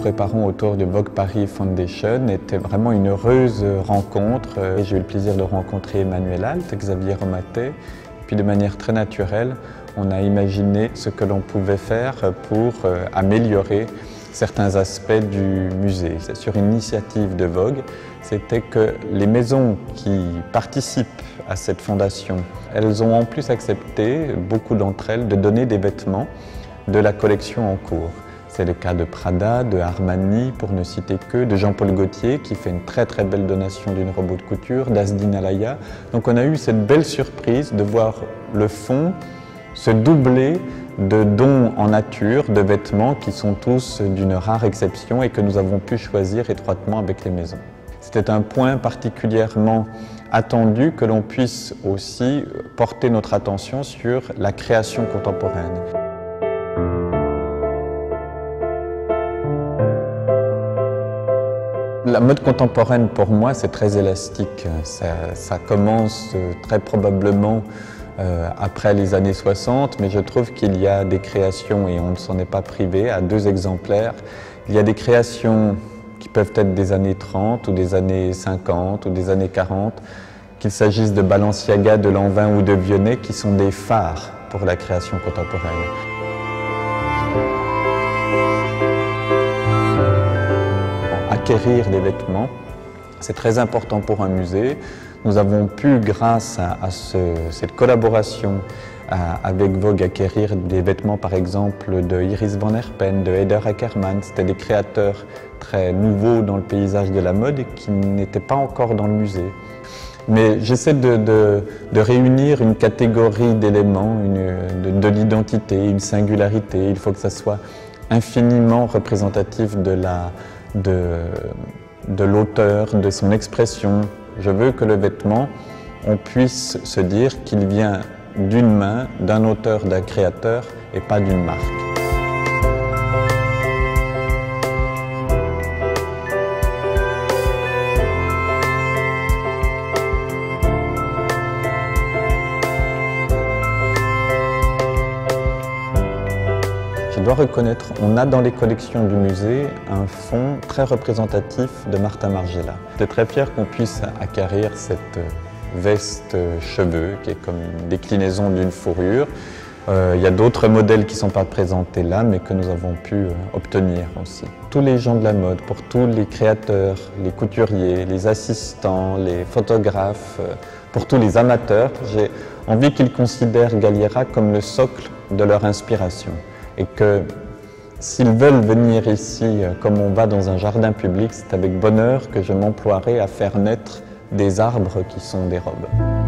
préparons autour de Vogue Paris Foundation était vraiment une heureuse rencontre. J'ai eu le plaisir de rencontrer Emmanuel Alt, Xavier Romatet. Puis de manière très naturelle, on a imaginé ce que l'on pouvait faire pour améliorer certains aspects du musée. Sur une initiative de Vogue, c'était que les maisons qui participent à cette fondation, elles ont en plus accepté, beaucoup d'entre elles, de donner des vêtements de la collection en cours. C'est le cas de Prada, de Armani, pour ne citer que, de Jean-Paul Gaultier, qui fait une très très belle donation d'une robe de couture, d'Asdine Alaya. Donc on a eu cette belle surprise de voir le fonds se doubler de dons en nature, de vêtements qui sont tous d'une rare exception et que nous avons pu choisir étroitement avec les maisons. C'était un point particulièrement attendu que l'on puisse aussi porter notre attention sur la création contemporaine. La mode contemporaine, pour moi, c'est très élastique. Ça commence très probablement après les années 60, mais je trouve qu'il y a des créations, et on ne s'en est pas privé, à 2 exemplaires. Il y a des créations qui peuvent être des années 30 ou des années 50 ou des années 40, qu'il s'agisse de Balenciaga, de Lanvin ou de Vionnet, qui sont des phares pour la création contemporaine. Acquérir des vêtements, c'est très important pour un musée. Nous avons pu, grâce à cette collaboration avec Vogue, acquérir des vêtements par exemple de Iris Van Herpen, de Haider Ackermann. C'était des créateurs très nouveaux dans le paysage de la mode et qui n'étaient pas encore dans le musée. Mais j'essaie de réunir une catégorie d'éléments, de l'identité, une singularité. Il faut que ça soit infiniment représentatif de l'auteur, de son expression. Je veux que le vêtement, on puisse se dire qu'il vient d'une main, d'un auteur, d'un créateur et pas d'une marque. Je dois reconnaître, on a dans les collections du musée un fond très représentatif de Martin Margiela. J'étais très fier qu'on puisse acquérir cette veste cheveux qui est comme une déclinaison d'une fourrure. Il y a d'autres modèles qui ne sont pas présentés là, mais que nous avons pu obtenir aussi. Tous les gens de la mode, pour tous les créateurs, les couturiers, les assistants, les photographes, pour tous les amateurs, j'ai envie qu'ils considèrent Galliera comme le socle de leur inspiration. Et que s'ils veulent venir ici, comme on va dans un jardin public, c'est avec bonheur que je m'emploierai à faire naître des arbres qui sont des robes.